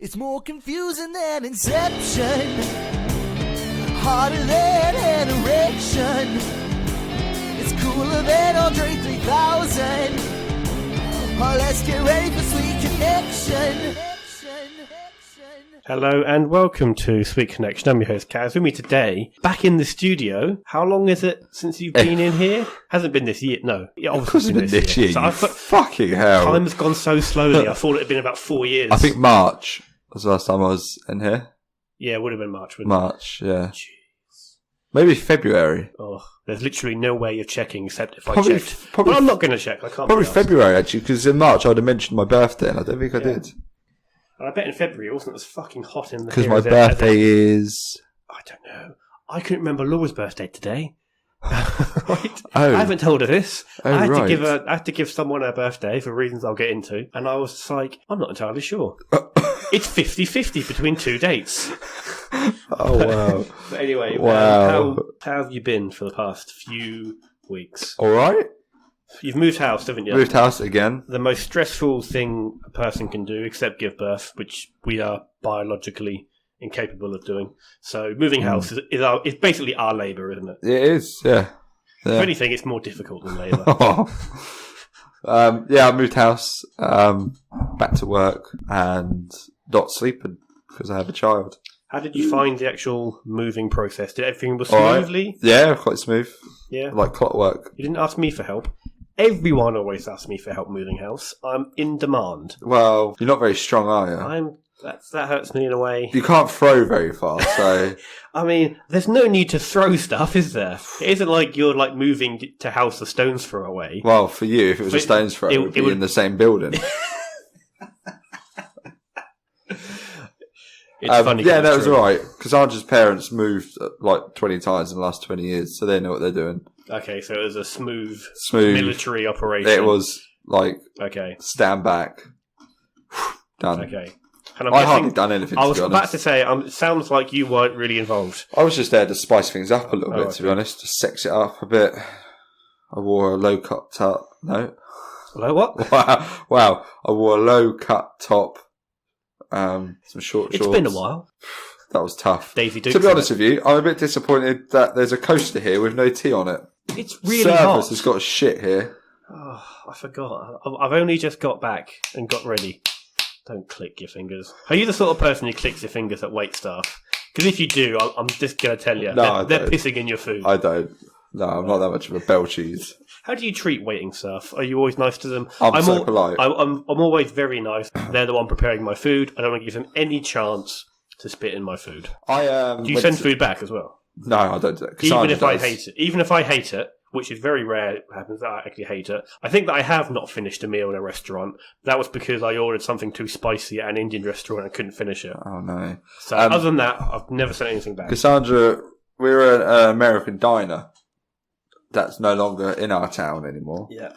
It's more confusing than Inception, harder than an erection. It's cooler than Andre 3000. Oh, let's get ready for Sweet Connection. Hello and welcome to Sweet Connection. I'm your host Kaz. With me today, back in the studio. How long is it since you've been in here? Hasn't been this year. No, yeah, obviously Hasn't been this year. So Fucking hell! Time has gone so slowly. I thought it had been about 4 years. I think March was the last time I was in here. Yeah, it would have been March. March, yeah. Jeez. Maybe February. Oh, there's literally no way of checking except if I Probably- checked. probably- But I'm not going to check. I can't. Probably be arsed. February, actually, because in March I'd have mentioned my birthday, and I don't think I did. And I bet in February it wasn't as fucking hot in the. Because here my as birthday is... I don't know. I couldn't remember Laura's birthday today. Right? Oh. I haven't told her this. Oh, I had right. to I had to give someone her birthday for reasons I'll get into, and I was just like, I'm not entirely sure. It's 50-50 between two dates. Oh, wow. But anyway, Wow. how have you been for the past few weeks? All right. You've moved house, haven't you? Moved house again. The most stressful thing a person can do, except give birth, which we are biologically incapable of doing. So moving house is basically our labour, isn't it? It is, yeah. If anything, it's more difficult than labour. Yeah, I moved house, back to work, and not sleeping because I have a child. How did you find the actual moving process? Did everything was All right. smoothly? Yeah, quite smooth. Yeah. Like clockwork. You didn't ask me for help. Everyone always asks me for help moving house. I'm in demand. Well, you're not very strong, are you? That hurts me in a way. You can't throw very far, so... I mean, there's no need to throw stuff, is there? It isn't like you're like moving to house a stone's throw away. Well, for you, if it was a stone's throw, it would be in the same building. It's funny. Yeah, that was true. alright. Cassandra's parents moved like 20 times in the last 20 years, so they know what they're doing. Okay, so it was a smooth Military operation. It was like, Okay. stand back. Done. Okay. And I hardly done anything, I to was be about honest. to say, it sounds like you weren't really involved. I was just there to spice things up a little bit, to be okay. honest. To sex it up a bit. I wore a low-cut top. No? Hello, what? Wow. I wore a low-cut top. Some short shorts. It's been a while. That was tough. Daisy Dukes. To be honest with you, I'm a bit disappointed that there's a coaster here with no tea on it. It's really Service hot. has got shit here. Oh, I forgot. I've only just got back and got ready. Don't click your fingers. Are you the sort of person who clicks your fingers at wait staff? Because if you do, I'm just going to tell you, they're pissing in your food. I don't. No, I'm not that much of a bell cheese. How do you treat waiting staff? Are you always nice to them? I'm so polite. I'm always very nice. They're the one preparing my food. I don't want to give them any chance to spit in my food. Do you send food back as well? No, I don't do that. Even if I hate it, which is very rare, it happens that I actually hate it. I think that I have not finished a meal in a restaurant. That was because I ordered something too spicy at an Indian restaurant and I couldn't finish it. Oh, no. So other than that, I've never sent anything back. Cassandra, we're an American diner that's no longer in our town anymore. Yeah.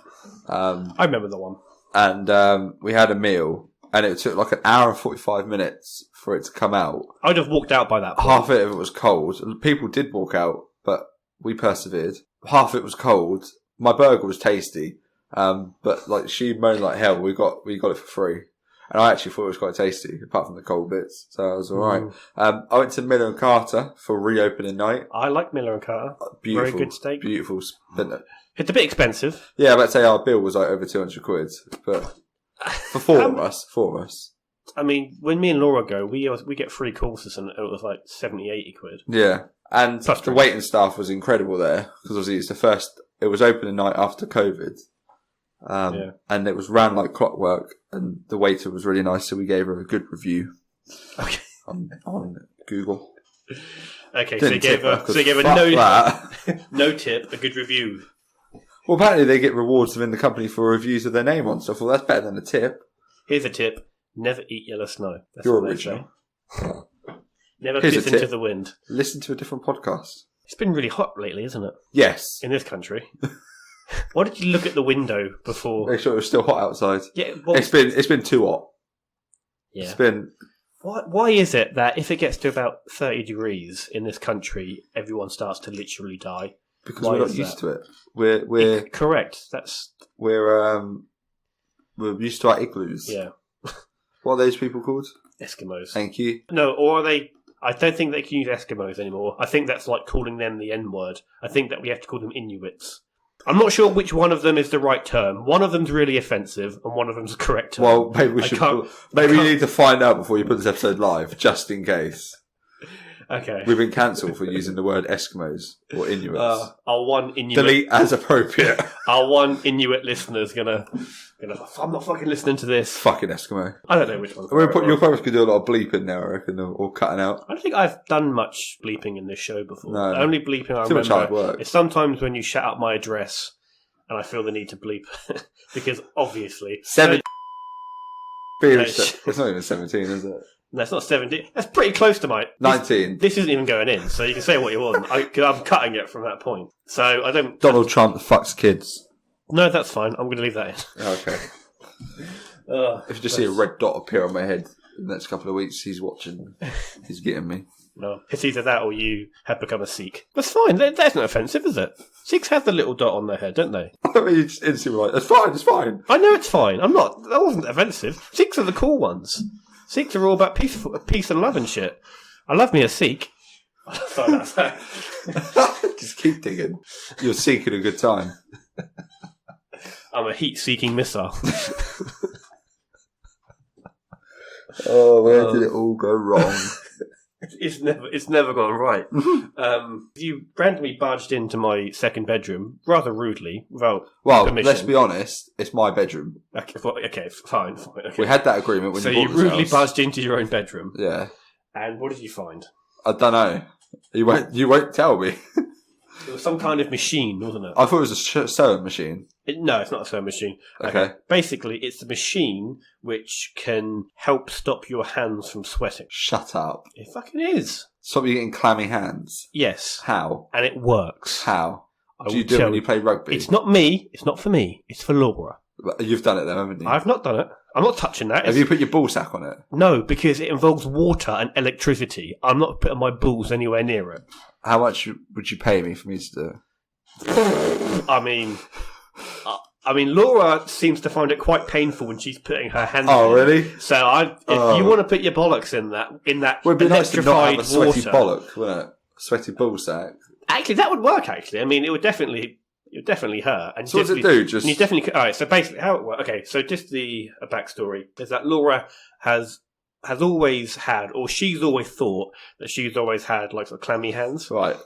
I remember the one. And we had a meal, and it took like an hour and 45 minutes for it to come out. I'd have walked out by that point. Half of it was cold. People did walk out, but we persevered. Half of it was cold. My burger was tasty, but like she moaned like hell. We got it for free, and I actually thought it was quite tasty, apart from the cold bits. So I was all right. I went to Miller and Carter for reopening night. I like Miller and Carter. Beautiful, very good steak. Beautiful. It's a bit expensive. Yeah, I'd say our bill was like over 200 quid, but for four of us. I mean, when me and Laura go, we get free courses and it was like 70, 80 quid. Yeah. And plus the waiting staff was incredible there because obviously it was opening night after COVID. And it was ran like clockwork and the waiter was really nice, so we gave her a good review. Okay. On Google. Okay, so you gave her no tip, a good review. Well, apparently they get rewards within the company for reviews of their name on stuff. Well, that's better than a tip. Here's a tip. Never eat yellow snow. That's You're what original. they say. Never piss into the wind. Listen to a different podcast. It's been really hot lately, isn't it? Yes. In this country. Why did you look at the window before? Make sure it was still hot outside. Yeah, well, it's been too hot. Yeah. It's been... Why is it that if it gets to about 30 degrees in this country, everyone starts to literally die? Because we're not used to it. We're correct. We're used to our igloos. Yeah. What are those people called? Eskimos. Thank you. No, or are they... I don't think they can use Eskimos anymore. I think that's like calling them the N-word. I think that we have to call them Inuits. I'm not sure which one of them is the right term. One of them's really offensive, and one of them's the correct term. Well, maybe we should... Maybe you need to find out before you put this episode live, just in case. Okay. We've been cancelled for using the word Eskimos or Inuits. Our one Inuit... Delete as appropriate. Our one Inuit listener's gonna... I'm not fucking listening to this. Fucking Eskimo. I don't know which one. You'll probably could do a lot of bleeping now, I reckon, or cutting out. I don't think I've done much bleeping in this show before. No. The only bleeping I Too much hard remember work. is sometimes when you shout out my address and I feel the need to bleep. Because obviously... 7... It's not even 17, is it? No, it's not 17. That's pretty close to my... 19. This isn't even going in, so you can say what you want. I'm cutting it from that point. So I don't... Donald Trump fucks kids. No, that's fine. I'm going to leave that in. Okay. If you just see a red dot appear on my head in the next couple of weeks, he's watching. He's getting me. No, it's either that or you have become a Sikh. That's fine. That's not offensive, is it? Sikhs have the little dot on their head, don't they? I mean, you just instantly like, it's fine. I know it's fine. I'm not. That wasn't offensive. Sikhs are the cool ones. Sikhs are all about peace and love and shit. I love me a Sikh. Sorry, that's that. Just keep digging. You're seeking a good time. I'm a heat-seeking missile. Oh, where did it all go wrong? It's never gone right. You randomly barged into my second bedroom rather rudely without permission. Let's be honest. It's my bedroom. Okay, fine. Okay. We had that agreement when so you bought you rudely house. barged into your own bedroom. Yeah. And what did you find? I don't know. You won't tell me. It was some kind of machine, wasn't it? I thought it was a sewing machine. No, it's not a sewing machine. Okay. Basically, it's a machine which can help stop your hands from sweating. Shut up. It fucking is. Stop you getting clammy hands. Yes. How? And it works. How? I Do you will do it tell when you play rugby? It's not me. It's not for me. It's for Laura. You've done it then, haven't you? I've not done it. I'm not touching that. Have you put your ball sack on it? No, because it involves water and electricity. I'm not putting my balls anywhere near it. How much would you pay me for me to do it? I mean, Laura seems to find it quite painful when she's putting her hands in. Oh, really? So if you want to put your bollocks in that well, it'd be nice to not have a sweaty water, bollock, wouldn't it? Sweaty ball sack. Actually, that would work, actually. I mean, it would definitely hurt. And so what does it do? You definitely... All right, so basically how it works... Okay, so just a backstory is that Laura has always had, or she's always thought that she's always had like sort of clammy hands, right?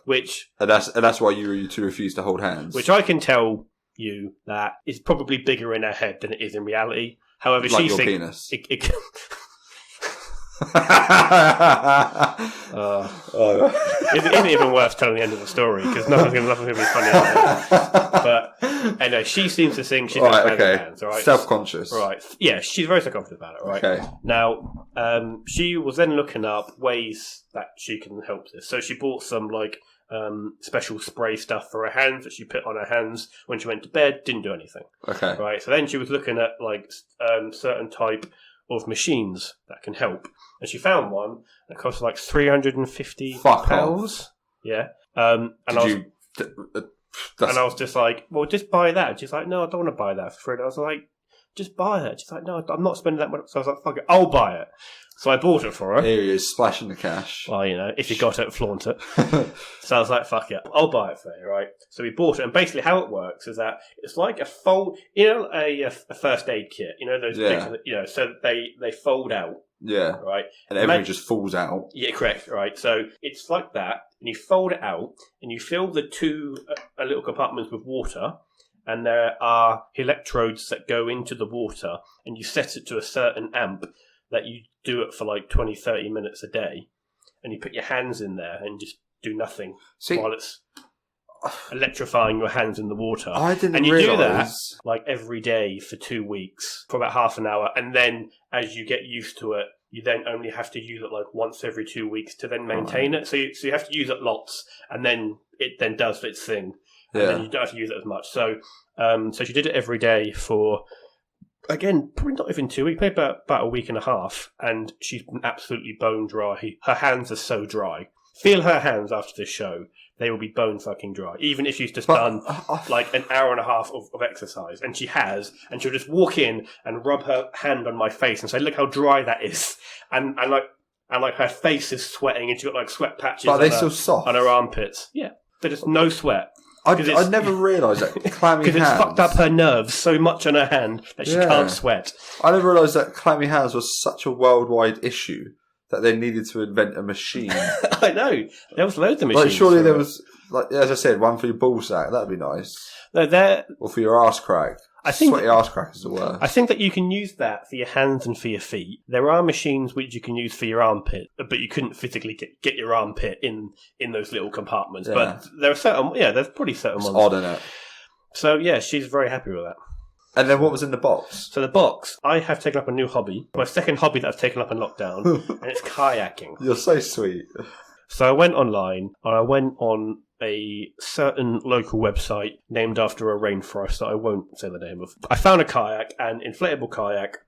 And that's why you two refuse to hold hands. Which I can tell you that is probably bigger in her head than it is in reality. However, like she your thinks penis. It isn't even worth telling the end of the story because nothing's going to be funny. But anyway, she seems to think she's got clammy hands. All right, self-conscious. Right, yeah, she's very self-conscious about it. Right. Okay. Now, she was then looking up ways that she can help this. So she bought some special spray stuff for her hands that she put on her hands when she went to bed. Didn't do anything. Okay. Right. So then she was looking at certain type of machines that can help, and she found one that cost like £350. Fuck off. Yeah. And I was just like, well, just buy that. And she's like, no, I don't want to buy that for free. I was like, just buy it. She's like, no, I'm not spending that much. So I was like, fuck it, I'll buy it. So I bought it for her. Here he is, splashing the cash. Well, if you got it, flaunt it. So I was like, fuck it, I'll buy it for you, right? So we bought it, and basically how it works is that it's like a first aid kit, those things that, so they fold out. Yeah. Right? And everything just falls out. Yeah, correct, right. So it's like that, and you fold it out, and you fill the two little compartments with water, and there are electrodes that go into the water, and you set it to a certain amp that you do it for like 20-30 minutes a day, and you put your hands in there and just do nothing while it's electrifying your hands in the water. I didn't and you realise. do that like every day for 2 weeks for about half an hour, and then as you get used to it, you then only have to use it like once every 2 weeks to then maintain it. So you have to use it lots, and then it then does its thing, and then you don't have to use it as much. So so she did it every day for, again, probably not even 2 weeks, maybe about a week and a half, and she's been absolutely bone dry. Her hands are so dry. Feel her hands after this show. They will be bone fucking dry. Even if she's just done like an hour and a half of exercise. And she has. And she'll just walk in and rub her hand on my face and say, look how dry that is. And her face is sweating and she's got like sweat patches still soft? On her armpits. Yeah. There's just no sweat. I never realised that clammy hands... Because it's fucked up her nerves so much on her hand that she can't sweat. I never realised that clammy hands was such a worldwide issue that they needed to invent a machine. I know. There was loads of machines. Like, surely there was, like, as I said, one for your ball sack. That'd be nice. No, or for your arse crack. Sweaty arse crack is the worst. I think that you can use that for your hands and for your feet. There are machines which you can use for your armpit, but you couldn't physically get your armpit in those little compartments. Yeah. But there are certain, there's pretty certain ones. It's odd, isn't it? So, yeah, she's very happy with that. And then what was in the box? So the box, I have taken up a new hobby. My second hobby that I've taken up in lockdown, and it's kayaking. You're so sweet. So I went online, and I went on a certain local website named after a rainforest that I won't say the name of. I found a kayak, an inflatable kayak.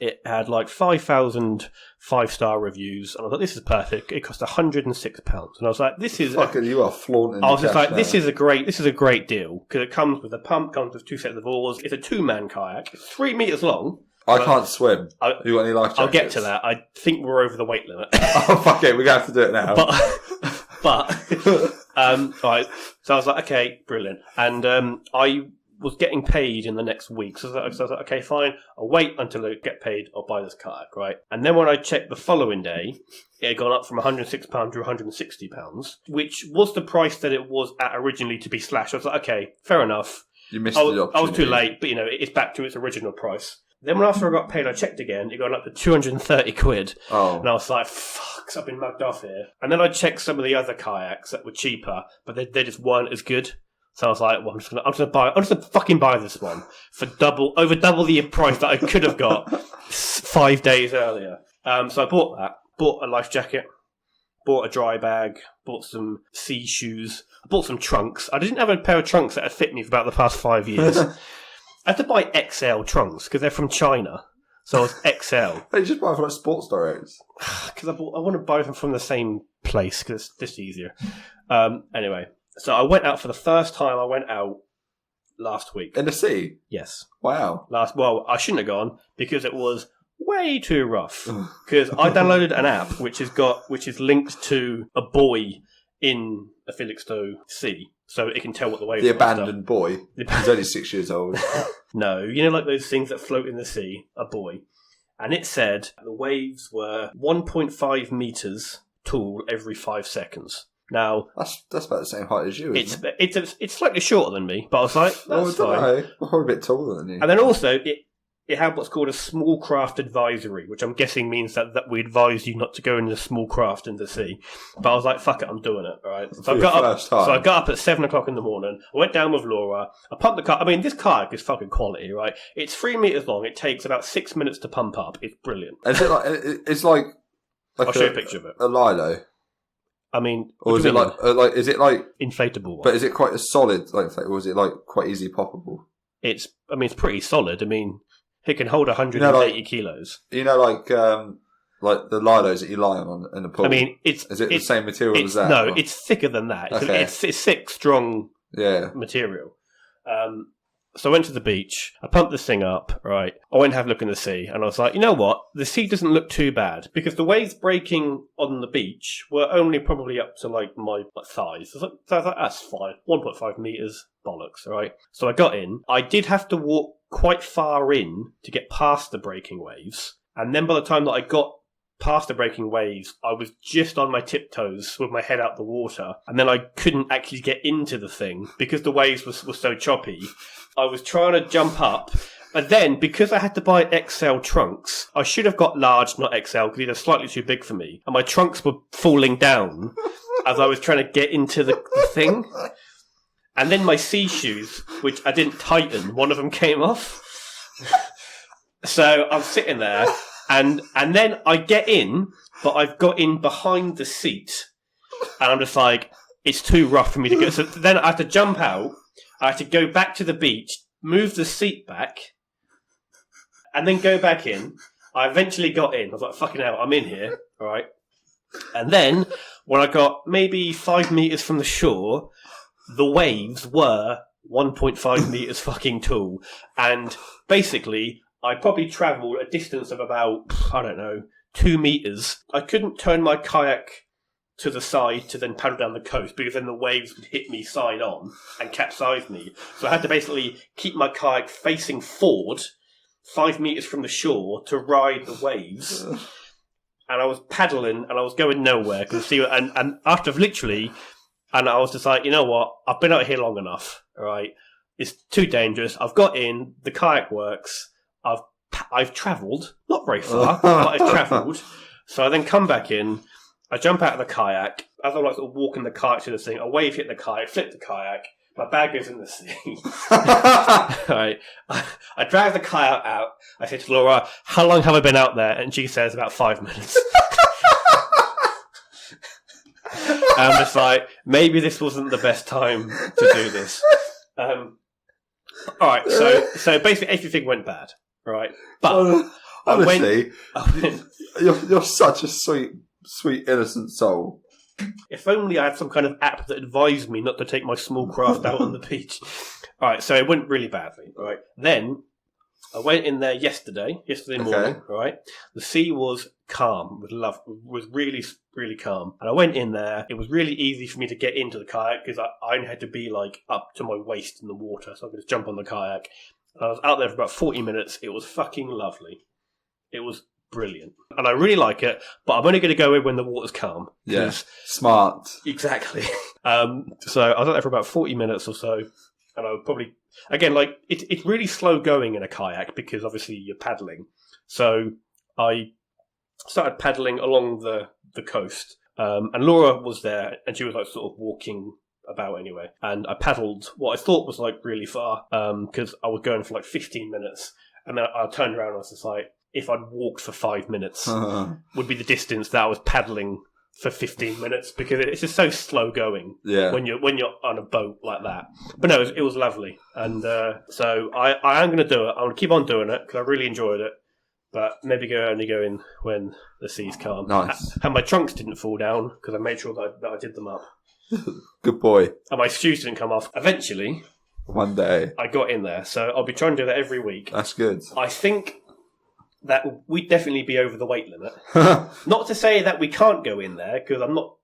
It had like 5,000 5-star reviews, and I thought, this is perfect. It cost £106, and I was like, this is... Fucking, you are flaunting. I was just like, this is a great deal, because it comes with a pump, comes with 2 sets of oars. It's a 2-man kayak. It's 3 metres long. I can't swim. You got any life jackets? I'll get to that. I think we're over the weight limit. Oh, fuck it. We're going to have to do it now. Right. So I was like, okay, brilliant. And I was getting paid in the next week. So I was like, okay, fine. I'll wait until I get paid. I'll buy this kayak, right? And then when I checked the following day, it had gone up from £106 to £160, which was the price that it was at originally to be slashed. I was like, okay, fair enough. You missed the opportunity. I was too late, but it's back to its original price. Then when after I got paid, I checked again. It got up to £230. Oh. And I was like, fuck, I've been mugged off here. And then I checked some of the other kayaks that were cheaper, but they just weren't as good. So I was like, well, I'm just gonna fucking buy this one for over double the price that I could have got 5 days earlier. So I bought that. Bought a life jacket. Bought a dry bag. Bought some sea shoes. I bought some trunks. I didn't have a pair of trunks that had fit me for about the past 5 years. I had to buy XL trunks because they're from China. So I was XL. Hey, you just buy from like Sports Direct. Because I want to buy them from the same place because it's just easier. Anyway, so I went out for the first time. I went out last week. In the sea? Yes. Wow. Well, I shouldn't have gone because it was way too rough. Because I downloaded an app which is linked to a buoy in a Felixstowe Sea. So it can tell what the waves are. The abandoned boy. He's only 6 years old. No, like those things that float in the sea, a buoy. And it said the waves were 1.5 metres tall every 5 seconds. Now that's about the same height as you. Isn't it? It's slightly shorter than me, but I was like, that's fine. I'm probably a bit taller than you. And then also it had what's called a small craft advisory, which I'm guessing means that we advise you not to go in a small craft in the sea. But I was like, fuck it, I'm doing it, right? So I got up at 7 o'clock in the morning. I went down with Laura. I pumped the car. I mean, this kayak is fucking quality, right? It's 3 meters long. It takes about 6 minutes to pump up. It's brilliant. Is it like? It's like I'll show you a picture of it. A lilo. I mean, or is it like? Is it like inflatable one? But is it quite a solid, like, or is it like quite easy poppable? It's pretty solid. I mean, it can hold 180 kilos. Like the lilos that you lie on in the pool. I mean, is it the same material as that? No, it's thicker than that. Okay. It's thick, strong material. So I went to the beach. I pumped this thing up, right? I went and had a look in the sea, and I was like, you know what? The sea doesn't look too bad, because the waves breaking on the beach were only probably up to like my thighs. So I was like, that's fine. 1.5 metres, bollocks, right? So I got in. I did have to walk quite far in to get past the breaking waves, and then by the time that I got past the breaking waves, I was just on my tiptoes with my head out the water, and then I couldn't actually get into the thing because the waves were so choppy. I was trying to jump up, and then because I had to buy XL trunks, I should have got large, not XL, because they're slightly too big for me, and my trunks were falling down as I was trying to get into the thing. And then my sea shoes, which I didn't tighten, one of them came off. So I'm sitting there, and then I get in, but I've got in behind the seat, and I'm just like, it's too rough for me to go. So then I had to jump out. I had to go back to the beach, move the seat back, and then go back in. I eventually got in. I was like, fucking hell, I'm in here, all right? And then, when I got maybe 5 metres from the shore, the waves were 1.5 metres fucking tall. And basically, I probably travelled a distance of about, 2 metres. I couldn't turn my kayak to the side to then paddle down the coast because then the waves would hit me side on and capsize me. So I had to basically keep my kayak facing forward 5 metres from the shore to ride the waves. And I was paddling and I was going nowhere. And after literally, and I was just like, you know what? I've been out here long enough, all right? It's too dangerous. I've got in, the kayak works. I've travelled, not very far, but I've travelled. So I then come back in, I jump out of the kayak. As I'm like sort of walking the kayak to the thing, a wave hit the kayak, flip the kayak, my bag goes in the sea. Right. I drag the kayak out. I say to Laura, how long have I been out there? And she says, about 5 minutes. I'm just like, maybe this wasn't the best time to do this. Alright, so basically everything went bad. Right. But honestly, you're such a sweet, innocent soul. If only I had some kind of app that advised me not to take my small craft out on the beach. All right, so it went really badly. All right, then I went in there yesterday morning. All right, the sea was calm, was really, really calm. And I went in there. It was really easy for me to get into the kayak because I only had to be like up to my waist in the water, so I could just jump on the kayak. And I was out there for about 40 minutes. It was fucking lovely. It was brilliant. And I really like it, but I'm only going to go in when the water's calm. Yeah, smart. Exactly. So I was out there for about 40 minutes or so, and I would probably, again, like, it's really slow going in a kayak because obviously you're paddling. So I started paddling along the coast, and Laura was there, and she was like sort of walking about anyway. And I paddled what I thought was like really far, because I was going for like 15 minutes, and then I turned around and I was just like, if I'd walked for 5 minutes, would be the distance that I was paddling for 15 minutes, because it's just so slow going when you're on a boat like that. But no, it was lovely. And so I am going to do it. I'm going to keep on doing it because I really enjoyed it. But maybe only go in when the sea's calm. Nice. And my trunks didn't fall down because I made sure that I did them up. Good boy. And my shoes didn't come off. Eventually, one day, I got in there. So I'll be trying to do that every week. That's good. I think that we'd definitely be over the weight limit. Not to say that we can't go in there, because I'm not...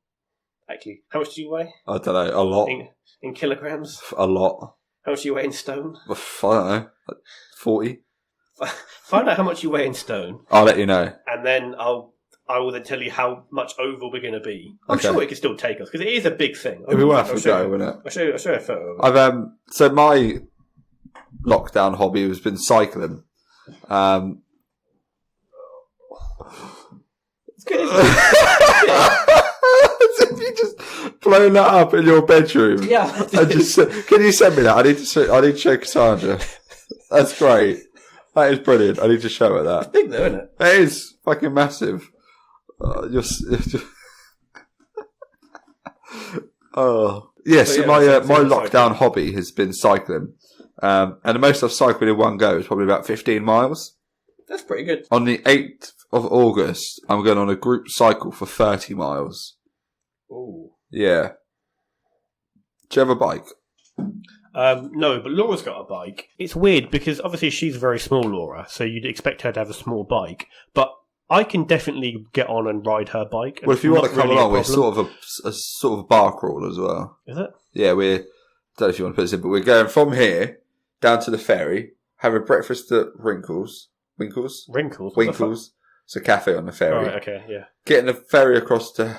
Actually, how much do you weigh? I don't know, a lot. In kilograms? A lot. How much do you weigh in stone? I don't know, 40. Find out how much you weigh in stone. I'll let you know. And then I will then tell you how much over we're going to be. I'm sure it can still take us, because it is a big thing. It'll be worth a go, wouldn't it? I'll show you a photo of it. So my lockdown hobby has been cycling. It's good, isn't it? As if you just blown that up in your bedroom. Yeah. Can you send me that? I need to show Cassandra. That's great. That is brilliant. I need to show her that. It's big though, isn't it? It is fucking massive. Oh yes. So my lockdown hobby has been cycling, and the most I've cycled in one go is probably about 15 miles. That's pretty good. On the 8th of August, I'm going on a group cycle for 30 miles. Ooh. Yeah. Do you have a bike? No, but Laura's got a bike. It's weird because obviously she's very small, Laura, so you'd expect her to have a small bike. But I can definitely get on and ride her bike. Well, if you want to come along, we're sort of a bar crawl as well. Is it? Yeah, I don't know if you want to put this in, but we're going from here down to the ferry, having breakfast at Winkles. It's a cafe on the ferry. Right, okay, yeah. Getting the ferry across to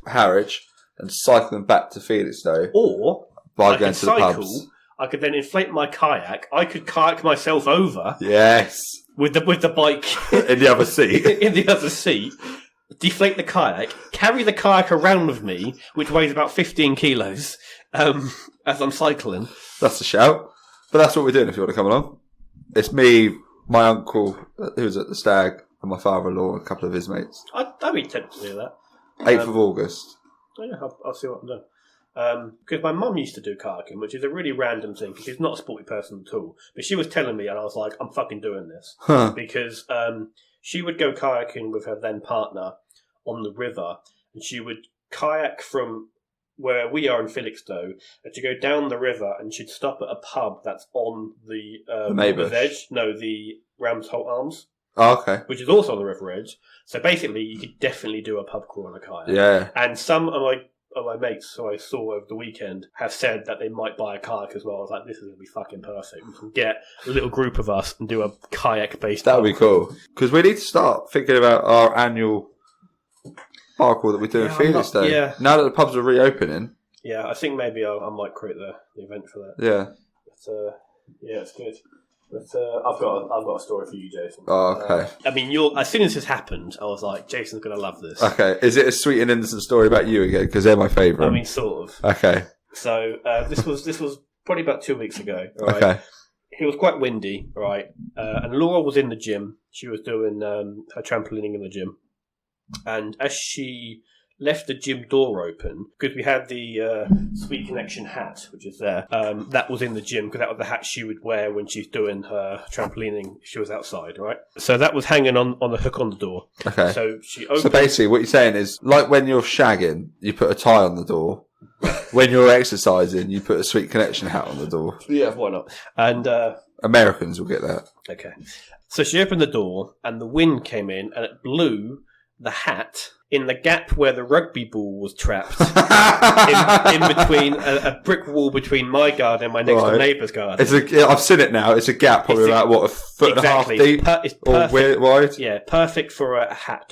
Harwich and cycling back to Felixstowe. Or by going to the pubs. I could then inflate my kayak. I could kayak myself over. Yes. With the bike in the other seat. In the other seat. Deflate the kayak, carry the kayak around with me, which weighs about 15 kilos, as I'm cycling. That's a shout. But that's what we're doing if you want to come along. It's me, my uncle, who's at the Stag, and my father-in-law and a couple of his mates. I'd be tempted to do that. 8th of August. Oh yeah, I'll see what I'm doing. Because my mum used to do kayaking, which is a really random thing, because she's not a sporty person at all. But she was telling me, and I was like, I'm fucking doing this. Because she would go kayaking with her then partner on the river, and she would kayak from where we are in Felixstowe, and to go down the river, and she'd stop at a pub that's on the river's edge. No, the Ramsholt Arms. Oh, okay. Which is also on the river edge. So basically, you could definitely do a pub crawl on a kayak. Yeah. And some of my mates who I saw over the weekend have said that they might buy a kayak as well. I was like, this is going to be fucking perfect. We can get a little group of us and do a kayak-based That would be cool. Because we need to start thinking about our annual parkour that we do in Felixstowe. Yeah. Now that the pubs are reopening. Yeah, I think maybe I might create the event for that. Yeah. But, yeah, it's good. But I've got a story for you, Jason. Oh, okay. I mean, as soon as this happened, I was like, Jason's going to love this. Okay. Is it a sweet and innocent story about you again? Because they're my favourite. I mean, sort of. Okay. So this was probably about 2 weeks ago. Right? Okay. It was quite windy, right? And Laura was in the gym. She was doing her trampolining in the gym. And as she left the gym door open, because we had the Sweet Connection hat, which is there, that was in the gym, because that was the hat she would wear when she's doing her trampolining if she was outside, right? So that was hanging on the hook on the door. Okay. So she opened... So basically what you're saying is, like when you're shagging, you put a tie on the door. When you're exercising, you put a Sweet Connection hat on the door. Yeah, why not? And... Americans will get that. Okay. So she opened the door, and the wind came in, and it blew the hat in the gap where the rugby ball was trapped in between a brick wall between my garden and my next door neighbour's garden. I've seen it now. It's a gap probably about, a foot and a half deep? It's perfect, or wide? Yeah, perfect for a hat.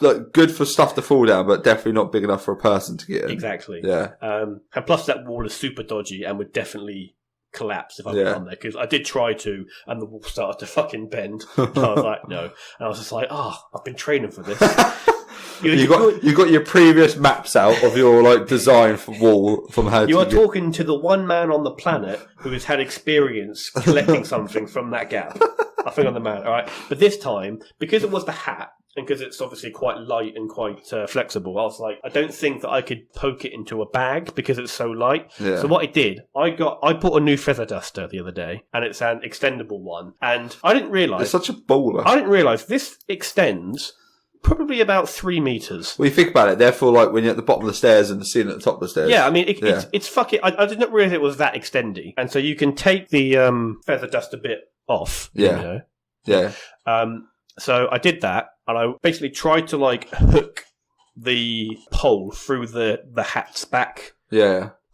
Look, good for stuff to fall down, but definitely not big enough for a person to get in. Exactly. Yeah. And plus that wall is super dodgy and would definitely collapse if I went on there, because I did try to, and the wall started to fucking bend. So I was like, no, and I was just like, I've been training for this. You got your previous maps out of your design for wall from how you are talking to the one man on the planet who has had experience collecting something from that gap. I think I'm the man. All right, but this time, because it was the hat, and because it's obviously quite light and quite flexible, I was like, I don't think that I could poke it into a bag because it's so light. Yeah. So what I did, I bought a new feather duster the other day, and it's an extendable one. And I didn't realise... It's such a baller. I didn't realise this extends probably about 3 meters. Well, you think about it, therefore, when you're at the bottom of the stairs and the ceiling at the top of the stairs. Yeah, I mean, it's fucking... I didn't realise it was that extendy. And so you can take the feather duster bit off. Yeah. Yeah. So I did that, and I basically tried to hook the pole through the hat's back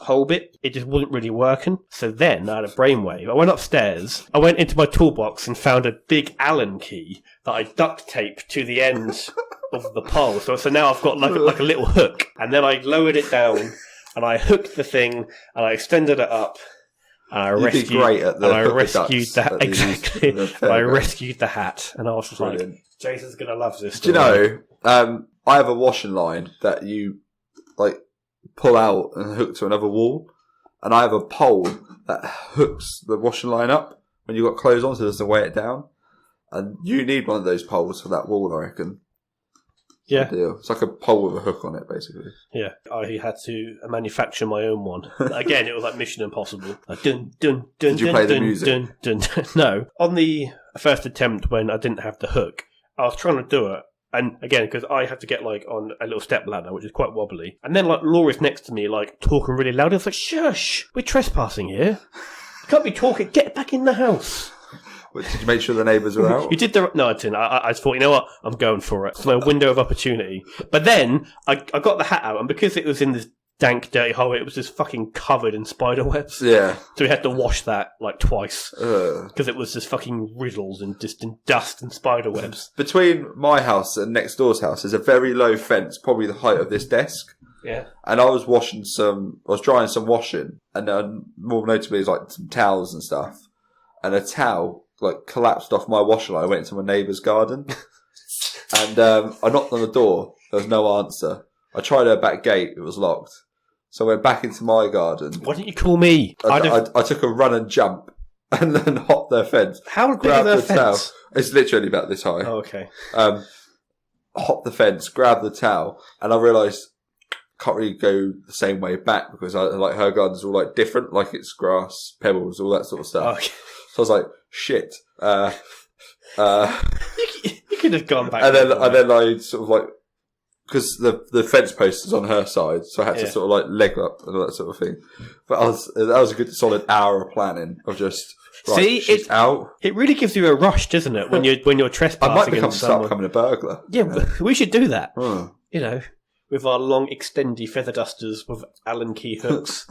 hole bit. It just wasn't really working. So then I had a brainwave. I went upstairs, I went into my toolbox and found a big Allen key that I duct taped to the end of the pole. So now I've got like a little hook, and then I lowered it down and I hooked the thing and I extended it up. And I rescued that exactly. And I rescued the hat, and I was just like, "Jason's gonna love this." Do you know? I have a washing line that you pull out and hook to another wall, and I have a pole that hooks the washing line up when you've got clothes on, so it doesn't weigh it down. And you need one of those poles for that wall, I reckon. Yeah. It's like a pole with a hook on it, basically. Yeah. I had to manufacture my own one. Again, it was like Mission Impossible. Did you play the music? No. On the first attempt, when I didn't have the hook, I was trying to do it. And again, because I had to get on a little step ladder, which is quite wobbly. And then Laura's next to me, talking really loud. It's like, shush, we're trespassing here. You can't be talking. Get back in the house. Did you make sure the neighbours were out? You did no, I didn't. I just thought, you know what? I'm going for it. It's my window of opportunity. But then I got the hat out, and because it was in this dank, dirty hole, it was just fucking covered in spider webs. Yeah. So we had to wash that twice because it was just fucking riddles and just in dust and spider webs. Between my house and next door's house, there's a very low fence, probably the height of this desk. Yeah. And I was drying some washing, and more notably, some towels and stuff, and a towel collapsed off my washer line. I went into my neighbour's garden, and I knocked on the door. There was no answer. I tried her back gate. It was locked. So I went back into my garden. Why didn't you call me? I took a run and jump, and then hopped their fence. How big is their fence? Towel. It's literally about this high. Oh, okay. Hopped the fence, grabbed the towel, and I realised can't really go the same way back because her garden's all different, it's grass, pebbles, all that sort of stuff. Okay. So I was like, shit. You could have gone back. And then I sort of because the fence post is on her side, so I had to sort of like leg up and all that sort of thing. But that was a good solid hour of planning of just. Right, she's out. It really gives you a rush, doesn't it? When you're trespassing. I might start becoming a burglar. Yeah, we should do that. You know, with our long extendy feather dusters with Allen key hooks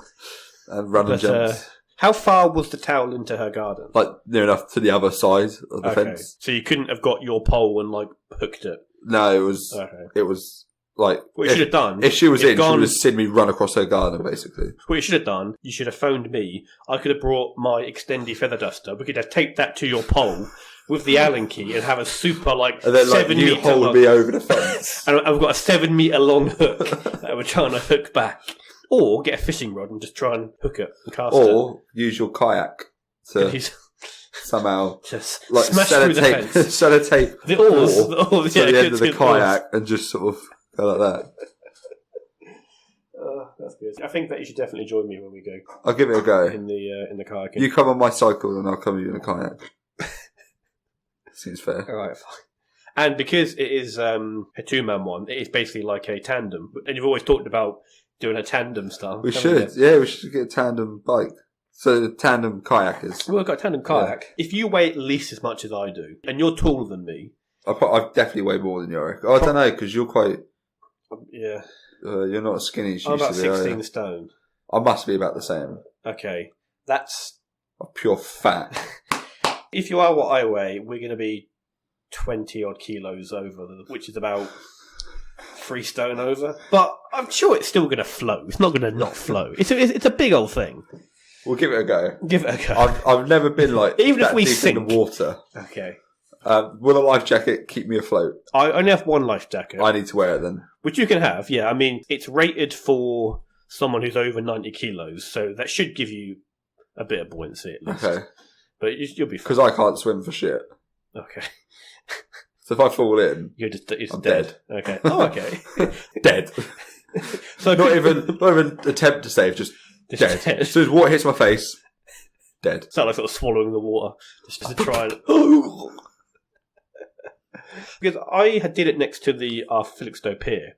and run and jump. How far was the towel into her garden? Like near enough to the other side of the fence. So you couldn't have got your pole and like hooked it. No, it was. It was like what you should have done. If she was she would have seen me run across her garden, basically. What you should have done, you should have phoned me. I could have brought my extendy feather duster. We could have taped that to your pole with the Allen key and have a super and then, 7 meter. You hold me over the fence, and I've got a 7 meter long hook that we're trying to hook back. Or get a fishing rod and just try and hook it and cast it. Or use your kayak to somehow just smash through the fence. Sellotape the oars to the end of the kayak and just sort of go like that. That's good. I think that you should definitely join me when we go. I'll give it a go. In the kayaking. You come on my cycle and I'll come with you in a kayak. Seems fair. Alright, fine. And because it is a 2-man one, it is basically like a tandem. And you've always talked about doing a tandem stuff. We should get a tandem bike. So tandem kayakers. Well, I've got a tandem kayak. Yeah. If you weigh at least as much as I do, and you're taller than me, I definitely weigh more than you. I don't know because you're quite. Yeah. You're not as skinny as you I'm used about to be. 16 stone. I must be about the same. Okay, that's a pure fat. If you are what I weigh, we're going to be 20 odd kilos over, which is about 3 stone over. But I'm sure it's still going to flow. It's not going to not flow. It's a big old thing. We'll give it a go. Give it a go. I've never been like even that if we deep sink in the water. Okay. Will a life jacket keep me afloat? I only have one life jacket. I need to wear it then. Which you can have, yeah. I mean, it's rated for someone who's over 90 kilos, so that should give you a bit of buoyancy at least. Okay. But you'll be fine. Because I can't swim for shit. Okay. So if I fall in, you're dead. Okay. Oh, okay. Dead. So not even attempt to save, just dead. As soon as water hits my face, dead. It's like sort of swallowing the water just to try and. Because I did it next to the Felixstowe Pier,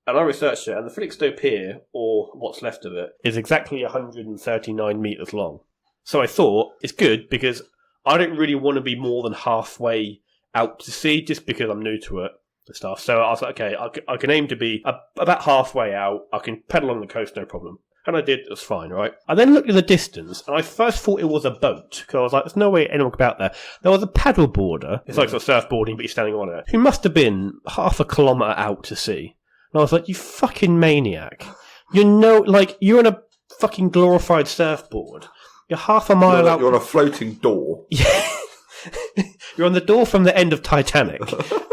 and I researched it, and the Felixstowe Pier, or what's left of it, is exactly 139 metres long. So I thought, it's good, because I don't really want to be more than halfway out to sea, just because I'm new to it and stuff. So I was like, okay, I can aim to be about halfway out, I can pedal along the coast, no problem. And I did, it was fine, right? I then looked at the distance, and I first thought it was a boat, because I was like, there's no way anyone could be out there. There was a paddle boarder, it's like sort of surfboarding, but you're standing on it, who must have been half a kilometre out to sea. And I was like, you fucking maniac. You're on a fucking glorified surfboard. You're half a mile out. You're on a floating door. Yeah. You're on the door from the end of Titanic,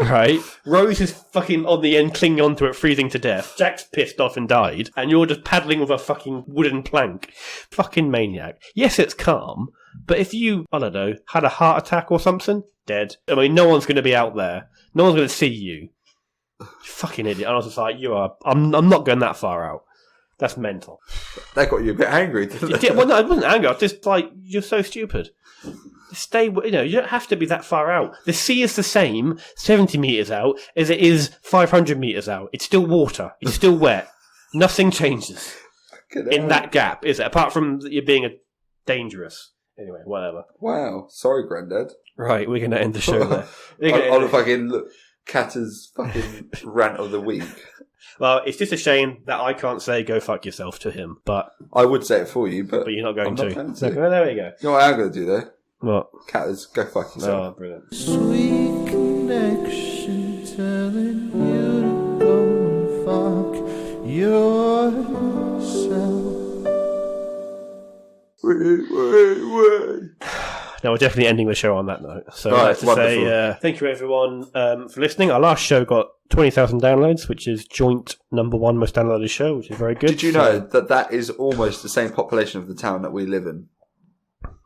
right? Rose is fucking on the end, clinging onto it, freezing to death. Jack's pissed off and died, and you're just paddling with a fucking wooden plank. Fucking maniac. Yes, it's calm, but if you, I don't know, had a heart attack or something, dead. I mean, no one's going to be out there. No one's going to see you. Fucking idiot. And I was just like, I'm not going that far out. That's mental. That got you a bit angry, didn't it? Well, no, I wasn't angry. I was just like, you're so stupid. Stay, you don't have to be that far out. The sea is the same 70 metres out as it is 500 metres out. It's still water. It's still wet. Nothing changes in that gap, is it? Apart from you being dangerous. Anyway, whatever. Wow. Sorry, Grandad. Right, we're going to end the show there. I'll fucking Katter's fucking rant of the week. Well, it's just a shame that I can't say go fuck yourself to him, but... I would say it for you, but you're not going to. No, there we go. You know what I'm going to do, though? What? Catters, go fuck yourself. Oh, brilliant. Sweet connection telling you to go and fuck yourself. Wait. Now, we're definitely ending the show on that note. So right, I'd like to say thank you, everyone, for listening. Our last show got 20,000 downloads, which is joint number 1 most downloaded show, which is very good. Did you know that is almost the same population of the town that we live in?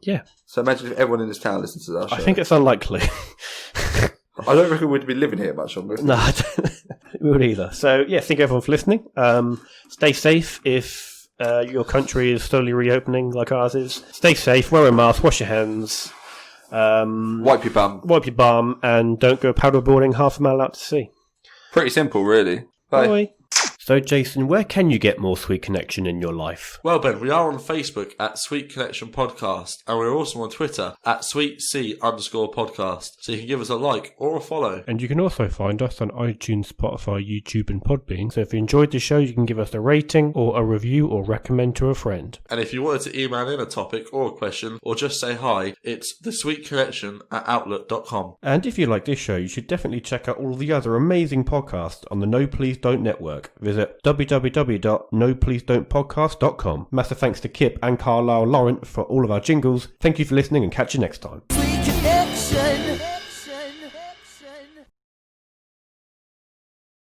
Yeah. So imagine if everyone in this town listens to that show. I think it's unlikely. I don't reckon we'd be living here much longer. No, I don't think we would either. So, yeah, thank you everyone for listening. Stay safe if your country is slowly reopening like ours is. Stay safe, wear a mask, wash your hands. Wipe your bum. And don't go paddleboarding half a mile out to sea. Pretty simple, really. Bye. So, Jason, where can you get more Sweet Connection in your life? Well, Ben, we are on Facebook at Sweet Connection Podcast, and we're also on Twitter at SweetC_podcast. So you can give us a like or a follow. And you can also find us on iTunes, Spotify, YouTube, and Podbean. So if you enjoyed the show, you can give us a rating or a review or recommend to a friend. And if you wanted to email in a topic or a question or just say hi, it's thesweetconnection@outlook.com. And if you like this show, you should definitely check out all the other amazing podcasts on the No Please Don't Network. Visit www.nopleasedon'tpodcast.com. Massive thanks to CIPP and Carlyle Laurent for all of our jingles. Thank you for listening and catch you next time.